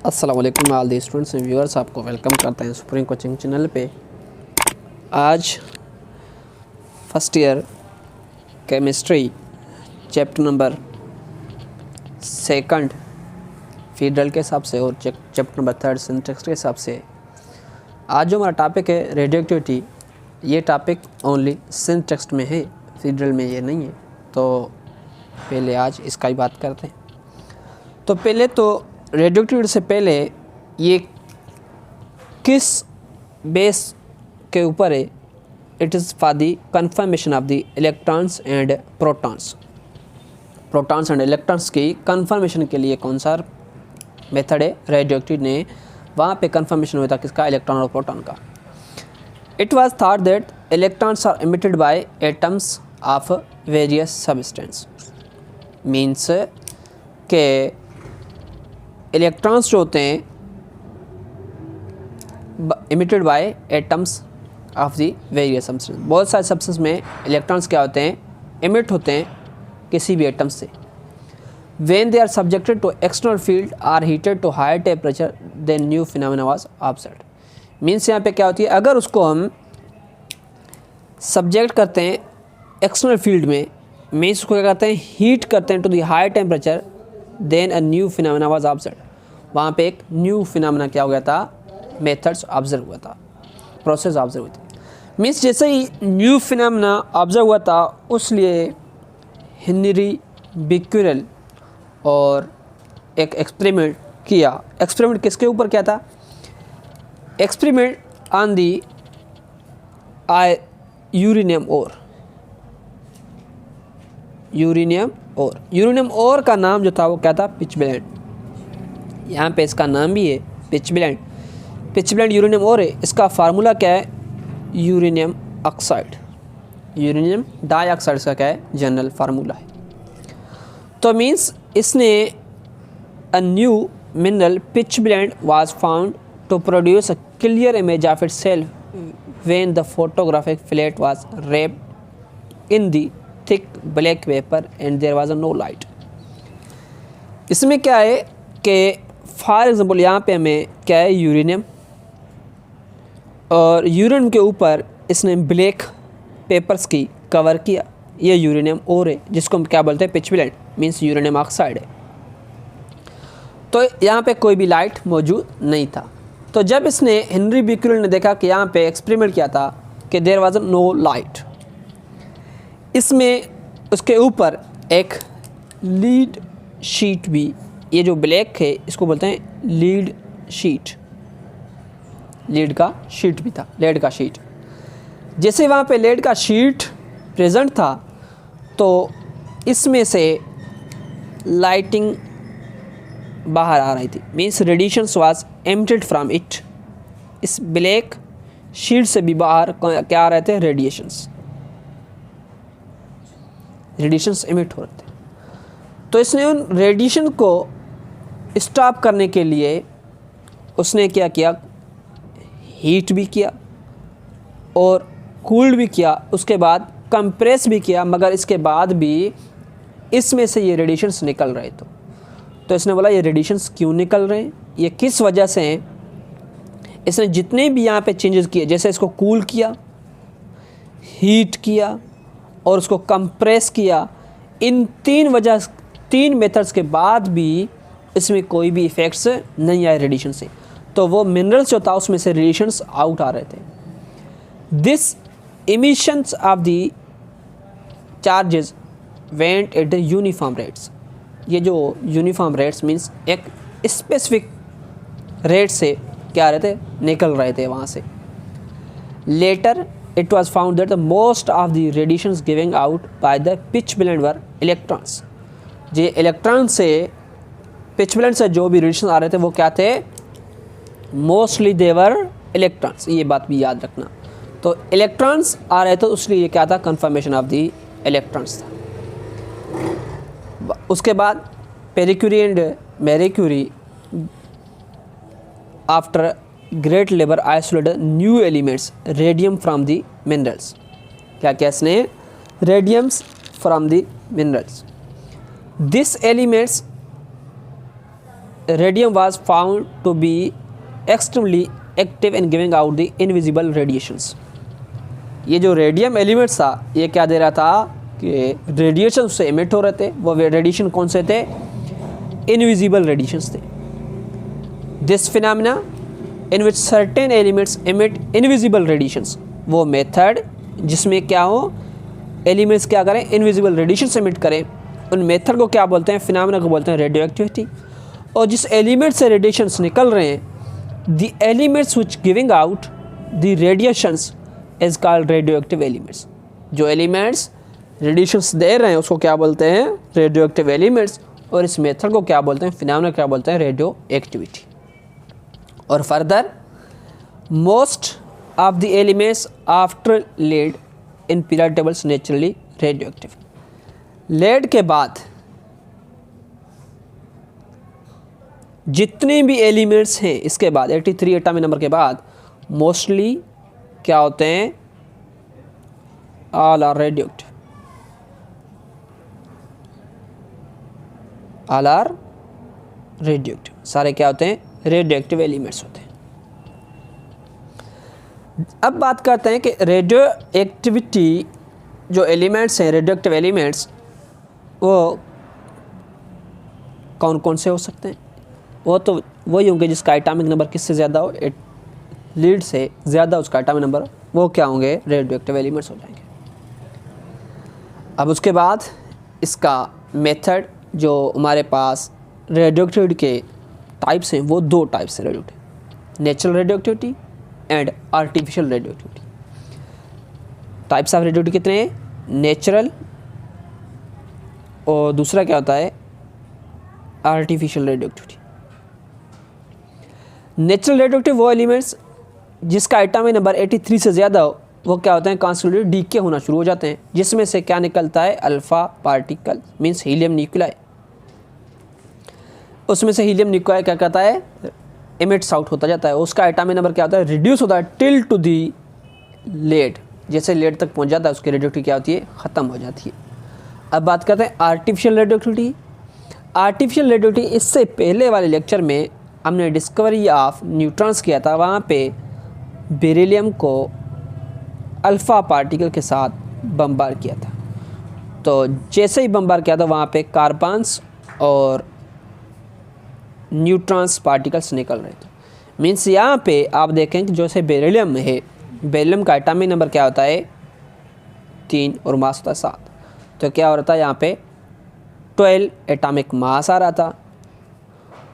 अस्सलाम वालेकुम all the students and viewers, आपको वेलकम करते हैं सुप्रीम कोचिंग चैनल पे। आज first year chemistry chapter number second federal के हिसाब से और चैप्टर नंबर थर्ड सिंटैक्स के हिसाब से आज जो हमारा टॉपिक है रेडियोएक्टिविटी, ये टॉपिक ओनली सिंटैक्स में है, फीडरल में ये नहीं है। तो पहले आज इसका ही बात करते हैं। तो पहले तो रेडियोएक्टिविटी से पहले ये किस बेस के ऊपर है? It is for the confirmation of the electrons and protons. Protons and electrons की कन्फर्मेशन के लिए कौन सा मेथड है? रेडियोएक्टिव ने वहाँ पे कन्फर्मेशन हुआ था किसका? इलेक्ट्रॉन और प्रोटॉन का। It was thought that electrons are emitted by atoms of various substance. Means के इलेक्ट्रॉन्स जो होते हैं emitted by atoms of the various substance. बहुत सारे सब्सटेंस में इलेक्ट्रॉन्स क्या होते हैं? इमिट होते हैं किसी भी एटम से। When they are subjected to external field or heated to higher temperature then new phenomena was observed. Means यहाँ पे क्या होती है, अगर उसको हम सब्जेक्ट करते हैं एक्सटर्नल फील्ड में, मीन्स उसको क्या करते हैं? हीट करते हैं to the higher temperature, then a new phenomena was observed. वहाँ पे एक न्यू फिनोमेना क्या हो गया था? मेथड्स ऑब्जर्व हुआ था, प्रोसेस ऑब्जर्व हुई थी। मीन्स जैसे ही न्यू फिनोमेना ऑब्जर्व हुआ था, उसलिए हेनरी बिक्यूरेल और एक एक्सपेरिमेंट किया। एक्सपेरिमेंट किसके ऊपर किया था? Experiment on the uranium ore. Uranium ore का नाम जो था वो क्या था? पिचब्लेंड। यहाँ पे इसका नाम भी है पिचब्लेंड यूरेनियम ओर है। इसका फार्मूला क्या है? यूरेनियम ऑक्साइड, यूरेनियम डाइऑक्साइड का क्या है? जनरल फार्मूला है। तो मीन्स इसने a new mineral pitchblende was found to produce a clear image of itself when the photographic plate was wrapped in the thick black paper and there was no light. इसमें क्या है कि for example यहाँ पे हमें क्या है? Uranium, और यूरेनियम के ऊपर इसने ब्लैक पेपर्स की कवर किया। ये यूरेनियम ओर है, जिसको हम क्या बोलते हैं? पिचब्लेंड, मीन्स यूरेनियम ऑक्साइड है। तो यहाँ पे कोई भी लाइट मौजूद नहीं था। तो जब इसने हेनरी बिक्यूरेल ने देखा कि यहाँ पे एक्सपेरिमेंट किया था कि देयर वाज नो लाइट, इसमें उसके ऊपर एक लीड शीट भी, ये जो ब्लैक है इसको बोलते हैं लीड शीट, लीड का शीट भी था, लेड का शीट। जैसे वहाँ पे लेड का शीट प्रेजेंट था, तो इसमें से लाइटिंग बाहर आ रही थी। Means radiations was emitted from it. इस ब्लैक शीट से भी बाहर क्या आ रहे थे? रेडिएशंस एमिट हो रहे थे। तो इसने उन रेडिएशन को स्टॉप करने के लिए उसने क्या किया? हीट भी किया और कूल्ड भी किया, उसके बाद कंप्रेस भी किया, मगर इसके बाद भी इसमें से ये रेडिएशंस निकल रहे थे। तो इसने बोला ये रेडिएशंस क्यों निकल रहे हैं, ये किस वजह से हैं? इसने जितने भी यहाँ पे चेंजेस किए, जैसे इसको कूल किया, हीट किया और उसको कंप्रेस किया, इन तीन मेथड्स के बाद भी इसमें कोई भी इफ़ेक्ट्स नहीं आए रेडिएशन से। तो वो मिनरल्स जो था उसमें से रेडिएशंस आउट आ रहे थे। This emissions of the charges went at the uniform rates. ये जो यूनिफॉर्म रेट्स मीन्स एक स्पेसिफिक रेट से क्या रहे थे? निकल रहे थे वहाँ से। Later it was found that the most of the radiations giving out by the pitchblende were electrons। J electron से पिचब्लेंड से जो भी रेडिएशन आ रहे थे वो क्या थे? मोस्टली देवर इलेक्ट्रॉन्स। ये बात भी याद रखना। तो इलेक्ट्रॉन्स आ रहे थे, इसलिए ये क्या था? कन्फर्मेशन ऑफ द इलेक्ट्रॉन्स था। उसके बाद Pierre and Marie Curie after great labour isolated new elements radium from the minerals. क्या क्या इसने? Radiums from the minerals. This elements radium was found to be extremely active in giving out the invisible radiations. ये जो radium elements था ये क्या दे रहा था कि रेडिएशन उससे इमिट हो रहे थे। वो रेडिएशन कौन से थे? इनविजिबल रेडिएशंस थे। This phenomena in which certain elements emit invisible radiations, वो मेथड जिसमें क्या हो, एलिमेंट्स क्या करें, इनविजिबल रेडिएशंस इमिट करें, उन मेथड को क्या बोलते हैं? फिनोमेना को बोलते हैं रेडियो एक्टिविटी। और जिस एलिमेंट से रेडिएशंस निकल रहे हैं, the elements which giving out the radiations is called radio active elements. जो एलिमेंट्स रेडिएशंस दे रहे हैं उसको क्या बोलते हैं? Radio active elements. और इस मेथड को क्या बोलते हैं? फिनोमेना क्या बोलते हैं? Radioactivity. और further most of the elements after lead in period tables naturally radioactive. Lead के बाद जितने भी एलिमेंट्स हैं इसके बाद 83 एटॉमिक नंबर के बाद मोस्टली क्या होते हैं? All are radioactive. All are radioactive, सारे क्या होते हैं? रेडियो एक्टिव एलिमेंट्स होते हैं। अब बात करते हैं कि रेडियो एक्टिविटी जो एलिमेंट्स हैं, रेडियो एक्टिव एलिमेंट्स, वो कौन कौन से हो सकते हैं? वो तो वही होंगे जिसका एटॉमिक नंबर किससे ज़्यादा हो, लीड से ज़्यादा उसका एटॉमिक नंबर, वो क्या होंगे? रेडियो एक्टिव एलिमेंट्स हो जाएंगे। अब उसके बाद इसका मेथड, जो हमारे पास रेडियो एक्टिविटी के टाइप्स हैं वो दो टाइप्स हैं radio activity, natural radio activity and artificial radio activity. Types of radio activity कितने हैं? नेचुरल और दूसरा क्या होता है? Artificial radio activity. Natural radio active वो एलिमेंट्स जिसका एटॉमिक नंबर 83 से ज़्यादा हो, वो क्या होते हैं? कॉन्स्टिट्यूटिव डीके होना शुरू हो जाते हैं, जिसमें से क्या निकलता है? Alpha particle, means helium nuclei. उसमें से हीलियम न्यूक्लियाई क्या कहता है? इमिट्स आउट होता जाता है। उसका एटॉमिक नंबर क्या होता है? रिड्यूस होता है टिल टू दी लेड। जैसे लेड तक पहुंच जाता है उसकी रेडियो एक्टिविटी क्या होती है? ख़त्म हो जाती है। अब बात करते हैं artificial radio activity. Artificial radio activity, इससे पहले वाले लेक्चर में हमने डिस्कवरी ऑफ न्यूट्रॉन्स किया था। वहाँ पे बेरिलियम को अल्फ़ा पार्टिकल के साथ बम्बार किया था। तो जैसे ही बम्बार किया था वहाँ पे कार्बन्स और न्यूट्रॉन्स पार्टिकल्स निकल रहे थे। मीन्स यहाँ पे आप देखें कि जैसे बेरिलियम है, बेरिलियम का एटॉमिक नंबर क्या होता है? 3 और मास होता है 7। तो क्या हो रहा था यहाँ पे? 12 एटॉमिक मास आ रहा था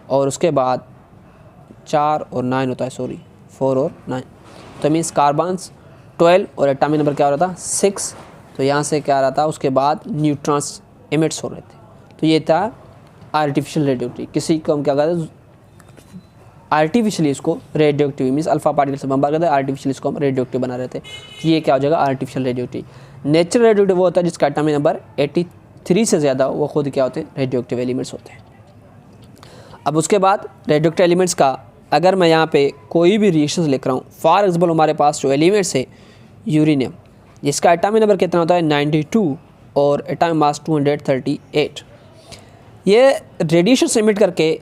और उसके बाद 4 और 9 होता है, 4 और 9। तो मीन्स कार्बन्स 12 और एटॉमिक नंबर क्या हो रहा था? 6। तो यहाँ से क्या आ रहा था? उसके बाद न्यूट्रॉन्स इमिट्स हो रहे थे। तो ये था आर्टिफिशियल रेडियो एक्टिविटी। किसी को हम क्या कहते हैं? आर्टिफिशियली इसको radio active, means alpha particle से बम्बार करते हैं, आर्टिफिशियली इसको हम रेडियो एक्टिव बना रहे थे। तो ये क्या हो जाएगा? Artificial radio active. Natural radio active वो होता है जिसका एटॉमिक नंबर 83 से ज़्यादा, वो खुद क्या होते हैं? रेडियो एक्टिव एलिमेंट्स होते हैं। अब उसके बाद रेडियो एक्टिव एलिमेंट्स का अगर मैं यहाँ पे कोई भी रिएक्शन लिख रहा हूँ, फॉर एग्जाम्पल हमारे पास जो एलिमेंट्स है यूरेनियम, जिसका एटॉमिक नंबर कितना होता है? 92 और एटॉमिक मास 238। ये रेडिएशन एमिट करके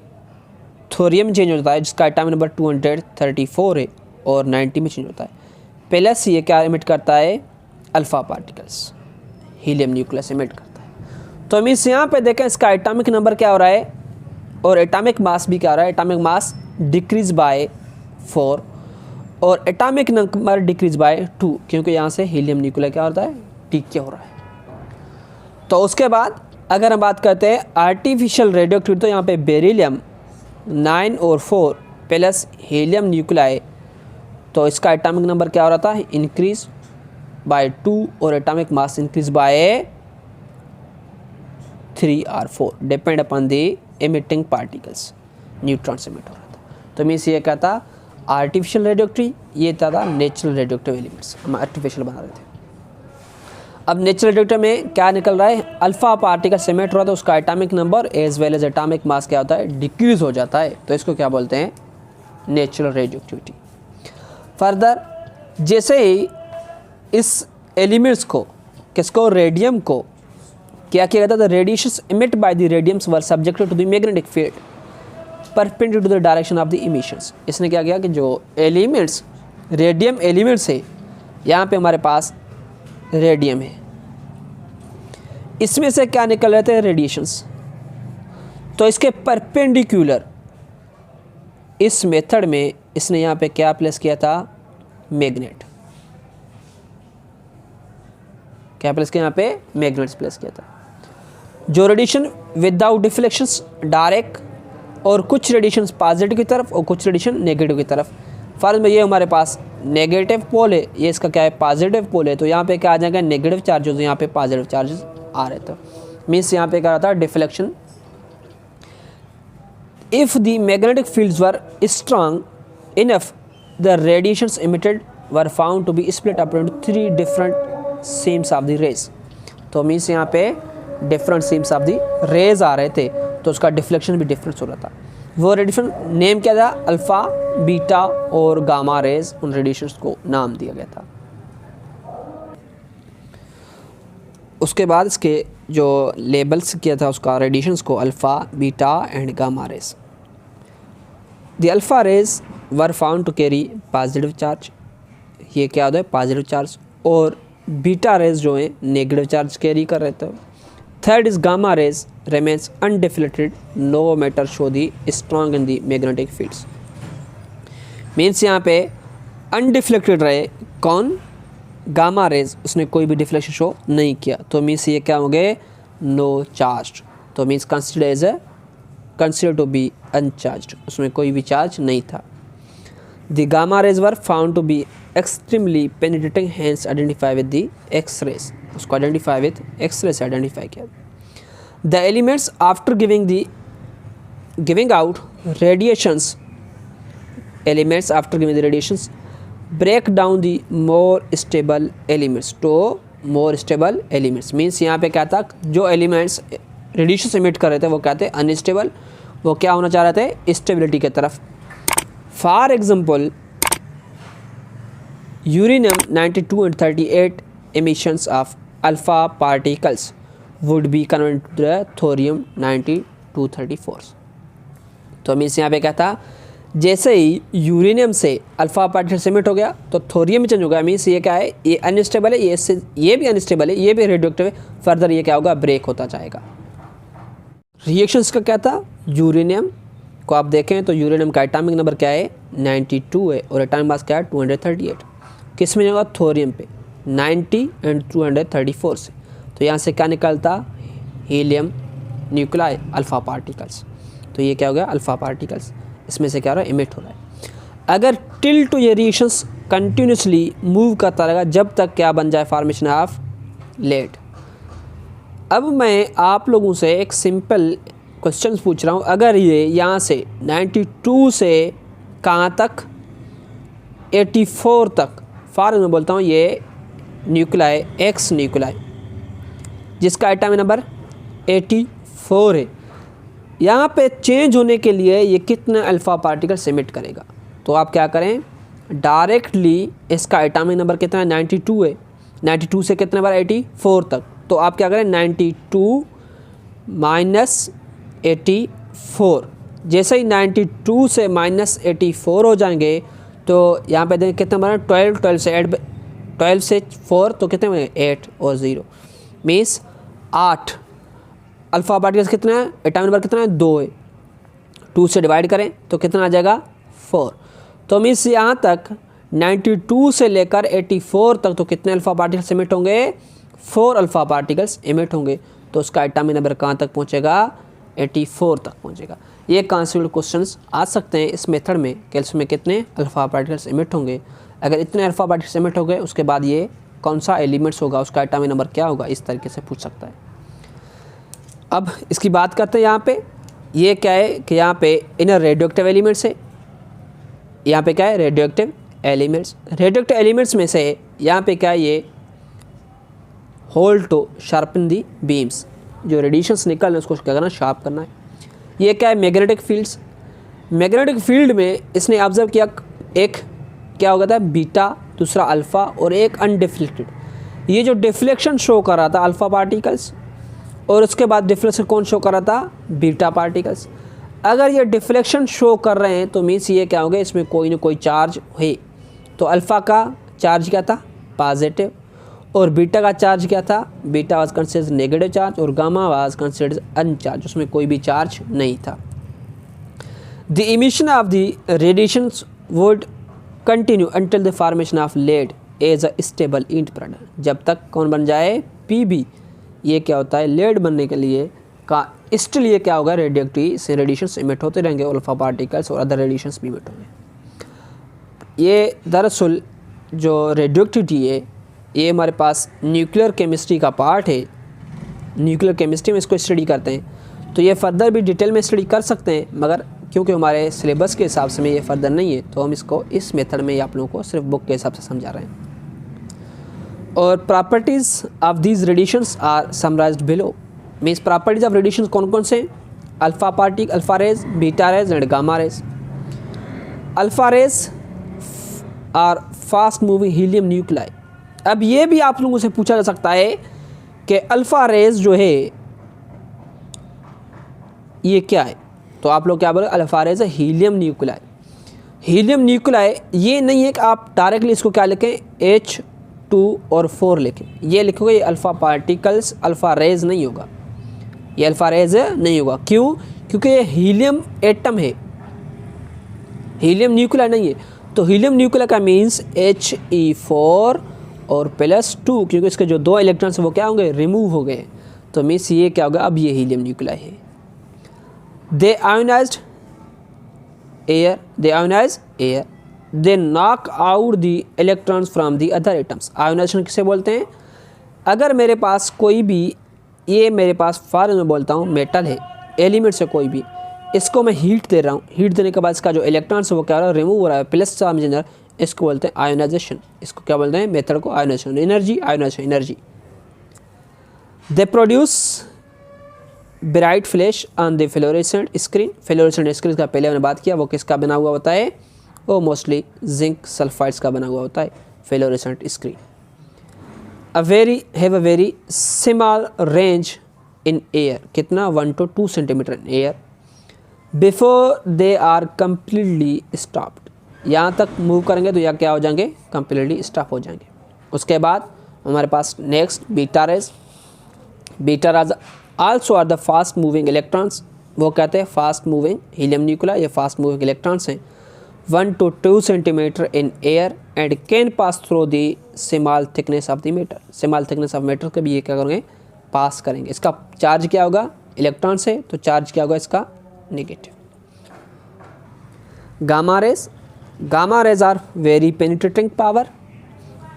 थोरियम चेंज होता है जिसका एटॉमिक नंबर 234 है और 90 में चेंज होता है। प्लस ये क्या एमिट करता है? Alpha particles, helium nucleus emit करता है। तो मीन्स यहाँ पे देखें इसका एटॉमिक नंबर क्या हो रहा है और एटॉमिक मास भी क्या हो रहा है? एटॉमिक मास डिक्रीज बाय 4 और एटॉमिक नंबर डिक्रीज बाय 2, क्योंकि यहाँ से हीलियम न्यूक्लियर क्या होता है? डीके हो रहा है। तो उसके बाद अगर हम बात करते हैं आर्टिफिशियल रेडियो एक्टिविटी, तो यहाँ पे बेरिलियम 9 और 4 प्लस हीलियम न्यूक्लियाई, तो इसका एटॉमिक नंबर क्या हो रहा था? इंक्रीज बाय 2 और एटॉमिक मास इंक्रीज बाय 3 और 4 depend upon the emitting particles. Neutrons emit हो रहा था। तो मीन्स ये क्या था? आर्टिफिशियल रेडियो एक्टिविटी, ये था नेचुरल रेडियो एक्टिव एलिमेंट्स। हम आर्टिफिशियल बना रहे थे। अब नेचुरल रेडियो एक्टिव में क्या निकल रहा है? अल्फा पार्टिकल से एमिट हो रहा था, उसका atomic number as well as atomic mass क्या होता है? डिक्रीज हो जाता है। तो इसको क्या बोलते हैं? Natural radio activity. फर्दर जैसे ही इस एलिमेंट्स को, किसको? रेडियम को क्या किया जाता था? Radiations emit by the radiums were subjected to the magnetic field. Perpendicular to the direction of the emissions. इसने क्या किया कि जो एलिमेंट्स रेडियम एलिमेंट्स है, यहाँ पे हमारे पास रेडियम है, इसमें से क्या निकल रहे थे, रेडिएशंस, तो इसके परपेंडिकुलर इस मेथड में इसने यहाँ पे क्या प्लेस किया था, मैग्नेट, क्या प्लेस किया यहाँ पे, मैग्नेट्स प्लेस किया था। जो रेडिएशन विदाउट डिफ्लेक्शंस डायरेक्ट, और कुछ रेडिएशन पॉजिटिव की तरफ और कुछ रेडिएशन नेगेटिव की तरफ। फर्ज में ये हमारे पास नेगेटिव पोल है, ये इसका क्या है, पॉजिटिव पोल है, तो यहाँ पे क्या आ जाएगा, नेगेटिव चार्जेस, यहाँ पे पॉजिटिव चार्जेस आ रहे थे, मीन्स यहाँ पे क्या रहता है, deflection. If the magnetic fields were strong enough, the radiations emitted were found to be split up into 3 different seams of the rays. तो मीन्स यहाँ पे different seams of the rays आ रहे थे, तो उसका डिफ्लेक्शन भी डिफरेंस हो रहा था। वो रेडिएशन नेम क्या था, अल्फ़ा, बीटा और गामा रेज, उन रेडिएशंस को नाम दिया गया था। उसके बाद इसके जो लेबल्स किया था उसका रेडिएशंस को, alpha, beta and gamma rays. The alpha rays were found to carry positive charge, ये क्या होता है, पॉजिटिव चार्ज, और बीटा रेज जो है नेगेटिव चार्ज कैरी कर रहे थे। Third is gamma rays remains undeflected no matter show the strong in the magnetic fields। Means यहाँ पे अनडिफ्लेक्टेड रहे कौन, गामा रेज, उसने कोई भी डिफ्लेक्शन शो नहीं किया, तो मीन्स ये क्या हो गए, नो चार्ज, तो means consider to be uncharged, उसमें कोई भी चार्ज नहीं था। The gamma rays were found to be extremely penetrating, hence identify with the X rays, उसको आइडेंटिफाई विद एक्स रे से आइडेंटिफाई किया। The elements after giving out radiations, elements after giving the radiations break down the more stable elements to more stable elements। Means यहाँ पे क्या था, जो elements radiation emit कर रहे थे वो क्या थे, अनस्टेबल, वो क्या होना चाह रहे थे, स्टेबिलिटी की तरफ। For example uranium 92 and 38 emissions of alpha particles would be converted to the thorium 9234। तो मीन्स यहाँ पे क्या था, जैसे ही यूरेनियम से अल्फा पार्टिकल एमिट हो गया तो थोरियम में चेंज हो गया, मीन्स ये क्या है, ये अनस्टेबल है, ये भी अनस्टेबल है, ये भी रेडियोएक्टिव है, फर्दर ये क्या होगा, ब्रेक होता जाएगा। रिएक्शंस का क्या था, यूरेनियम को आप देखें तो यूरेनियम का एटॉमिक नंबर क्या है, 92 है, और एटॉमिक मास क्या है, 238। किस में होगा, थोरियम पे 90 एंड 234 से, तो यहाँ से क्या निकलता, हीलियम न्यूक्लाई अल्फ़ा पार्टिकल्स, तो ये क्या हो गया, अल्फ़ा पार्टिकल्स, इसमें से क्या हो रहा है, इमिट हो रहा है। अगर टिल टू ये रिएक्शंस कंटिन्यूसली मूव करता रहेगा जब तक क्या बन जाए, फॉर्मेशन ऑफ लेड। अब मैं आप लोगों से एक सिंपल क्वेश्चन पूछ रहा हूँ, अगर ये यहाँ से 92 से कहाँ तक, 84 तक, फॉर मैं बोलता हूँ ये न्यूक्लाई, एक्स न्यूक्लाई जिसका एटॉमिक नंबर 84 है, यहाँ पे चेंज होने के लिए ये कितना अल्फ़ा पार्टिकल एमिट करेगा, तो आप क्या करें, डायरेक्टली इसका एटॉमिक नंबर कितना है, 92 है, 92 से कितने बार, 84 तक, तो आप क्या करें, 92 माइनस 84, जैसे ही 92 से माइनस 84 हो जाएंगे तो यहाँ पे देखें कितना बना, 12 से ऐड, 12 से 4 तो कितने बने, 8 और 0, मीन्स 8 अल्फ़ा पार्टिकल्स कितना है, एटॉमिक नंबर कितना है, 2 है, 2 से डिवाइड करें तो कितना आ जाएगा, 4। तो मीन्स यहाँ तक 92 से लेकर 84 तक तो कितने अल्फ़ा पार्टिकल्स एमिट होंगे, 4 अल्फ़ा पार्टिकल्स एमिट होंगे, तो उसका एटॉमिक नंबर कहाँ तक पहुँचेगा, 84 तक पहुँचेगा। ये कॉन्सेप्ट क्वेश्चंस आ सकते हैं इस मेथड में कि इसमें कितने अल्फ़ा पार्टिकल्स एमिट होंगे, अगर इतने अल्फ़ा पार्टिकल्स एमिट हो गए उसके बाद ये कौन सा एलिमेंट्स होगा, उसका एटॉमिक नंबर क्या होगा, इस तरीके से पूछ सकता है। अब इसकी बात करते हैं, यहाँ पे ये क्या है कि यहाँ पे इनर रेडियोएक्टिव एलिमेंट्स है, यहाँ पे क्या है, रेडियोएक्टिव एलिमेंट्स। रेडियोएक्टिव एलिमेंट्स में से यहाँ पे क्या है, ये hold to sharpen the beams, जो रेडिएशंस निकल रहे हैं उसको क्या करना, शार्प करना है। ये क्या है, मैग्नेटिक फील्ड्स। मैग्नेटिक फील्ड में इसने ऑब्जर्व किया, एक क्या हो गया था, बीटा, दूसरा अल्फ़ा और एक अनडिफ्लेक्टेड। ये जो डिफ्लेक्शन शो कर रहा था अल्फ़ा पार्टिकल्स, और उसके बाद डिफ्लेक्शन कौन शो कर रहा था, बीटा पार्टिकल्स। अगर ये डिफ्लेक्शन शो कर रहे हैं तो मीन्स ये क्या होगा, इसमें कोई ना कोई चार्ज है। तो अल्फ़ा का चार्ज क्या था, पॉजिटिव, और बीटा का चार्ज क्या था, beta was considered negative charge, और गामा वाज कंसिडर्ड अनचार्ज, उसमें कोई भी चार्ज नहीं था। The emission of the radiations would continue until the formation of lead as a stable end product. जब तक कौन बन जाए, पीबी, ये क्या होता है, लेड बनने के लिए का स्टिल ये क्या होगा, रेडियोएक्टिव से रेडिएशंस इमिट होते रहेंगे, अल्फा पार्टिकल्स और अदर रेडिएशंस भी इमिट होंगे। ये दरअसल जो रेडियोएक्टिविटी है ये हमारे पास न्यूक्लियर केमिस्ट्री का पार्ट है। न्यूक्लियर केमिस्ट्री में इसको स्टडी करते हैं, तो ये फर्दर भी डिटेल में स्टडी कर सकते हैं, मगर क्योंकि हमारे सिलेबस के हिसाब से में ये फर्दर नहीं है तो हम इसको इस मेथड में आप लोगों को सिर्फ बुक के हिसाब से समझा रहे हैं। और properties of these radiations are summarised below. Means properties of radiations कौन कौन से, alpha rays, beta rays and gamma rays. Alpha rays are fast moving helium nuclei. अब ये भी आप लोगों से पूछा जा सकता है कि अल्फ़ा रेज जो है ये क्या है, तो आप लोग क्या बोले, अल्फ़ा रेज है हीलियम न्यूक्लाई। हीलियम न्यूक्लाई ये नहीं है कि आप डायरेक्टली इसको क्या लिखें, H2 और 4 लिखें, ये लिखोगे, ये अल्फ़ा पार्टिकल्स अल्फ़ा रेज नहीं होगा, ये अल्फ़ा रेज नहीं होगा। क्यों, क्योंकि ये हीलियम एटम है, हीलियम न्यूक्लाई नहीं है। तो हीलियम न्यूक्लाई का मीन्स He4 और +2, क्योंकि इसके जो 2 इलेक्ट्रॉन्स वो क्या होंगे, रिमूव हो गए, तो मीन्स ये क्या होगा, अब ये हीलियम न्यूक्लाई है। They ionised air, they knock out the electrons from the other atoms. Ionisation किसे बोलते हैं, अगर मेरे पास कोई भी, ये मेरे पास फॉर मैं बोलता हूँ मेटल है, एलिमेंट से कोई भी, इसको मैं हीट दे रहा हूँ, हीट देने के बाद इसका जो इलेक्ट्रॉन्स है वो क्या हो रहा है, रिमूव हो रहा है, प्लस चार्ज, इसको बोलते हैं आयोनाइजेशन। इसको क्या बोलते हैं, मेथड को ionisation, energy, ionisation energy. They produce bright flash on the fluorescent screen. Fluorescent screen का पहले हमने बात किया, वो किसका बना हुआ होता है, वो मोस्टली जिंक सल्फाइड्स का बना हुआ होता है fluorescent screen. Have a very small range in air, कितना, 1 to 2 centimetre in air, before they are completely stopped. यहाँ तक मूव करेंगे तो यह क्या हो जाएंगे, कम्प्लीटली स्टॉप हो जाएंगे। उसके बाद हमारे पास next beta rays. Beta rays also are the fast moving electrons, वो कहते हैं फास्ट मूविंग हीलियम न्यूक्लाई, ये फास्ट मूविंग इलेक्ट्रॉन्स हैं, 1 to 2 centimetre in air and can pass through the small thickness of the matter. Small thickness of matter को भी ये क्या करेंगे, पास करेंगे। इसका चार्ज क्या होगा, इलेक्ट्रॉन से, तो चार्ज क्या होगा इसका, negative. Gamma rays are very penetrating power,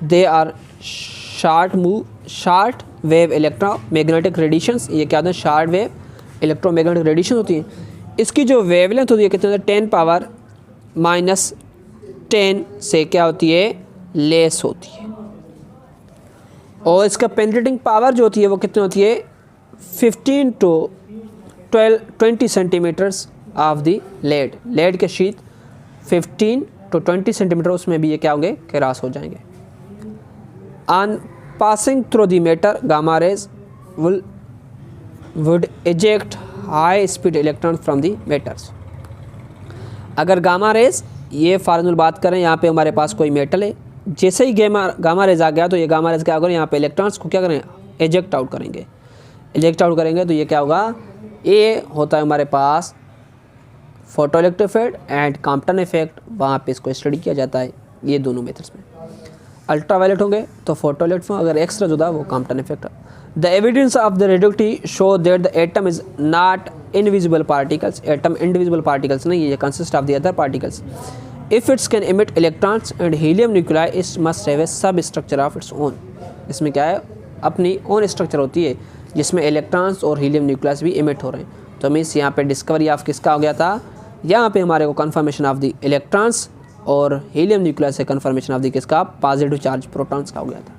they are short wave electromagnetic radiations. ये क्या होता है, शॉर्ट वेव इलेक्ट्रोमैग्नेटिक रेडिएशन होती है। इसकी जो वेवलेंथ होती है कितनी होती है, 10⁻10 से क्या होती है, लेस होती है। और इसका पेनिट्रेटिंग पावर जो होती है वो कितनी होती है, 15 to 20 centimetres of the lead के शीट 15 to 20 सेंटीमीटर, उसमें भी ये क्या होंगे, क्रॉस हो जाएंगे। On passing through the matter, gamma rays would eject high speed electron from the matters. अगर गामा रेज, ये फॉर्मूला बात करें, यहाँ पे हमारे पास कोई मेटल है, जैसे ही गामा रेज आ गया तो ये गामा रेज क्या होगा, यहाँ पे इलेक्ट्रॉन्स को क्या करें, इजेक्ट आउट करेंगे। इजेक्ट आउट करेंगे तो ये क्या होगा, ये होता है हमारे पास photoelectric effect and Compton effect, वहाँ पे इसको स्टडी किया जाता है ये दोनों मेथड्स में। अल्ट्रावायलेट होंगे तो फोटो इलेक्ट्रिक, अगर एक्सरा जुदा वो Compton effect. The evidence of the radioactivity show that the atom is not invisible particles. Atom individual particles नहीं है, ये consist of the other particles. If it's can emit electrons and helium nuclei, it's must have a सब structure of its own. इसमें क्या है, अपनी own structure होती है जिसमें इलेक्ट्रॉन्स और हीलियम न्यूक्लियस भी इमिट हो रहे हैं। तो मीन्स यहाँ पे डिस्कवरी ऑफ किसका हो गया था, यहाँ पे हमारे को कन्फर्मेशन ऑफ द इलेक्ट्रॉन्स और हीलियम न्यूक्लियस से कन्फर्मेशन ऑफ द किसका, पॉजिटिव चार्ज प्रोटॉन्स का हो गया था।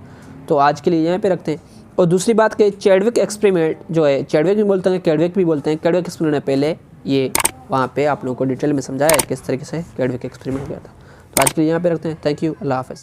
तो आज के लिए यहाँ पे रखते हैं। और दूसरी बात कि चैडविक एक्सपेरिमेंट जो है, चैडविक भी बोलते हैं, कैडविक भी बोलते हैं। कैडविक एक्सपेरिमेंट ने पहले ये वहाँ पे आप लोगों को डिटेल में समझाया किस तरीके से कैडविक एक्सपेरिमेंट हो गया था। तो आज के लिए यहाँ पे रखते हैं। थैंक यू, अल्लाह हाफ़िज़।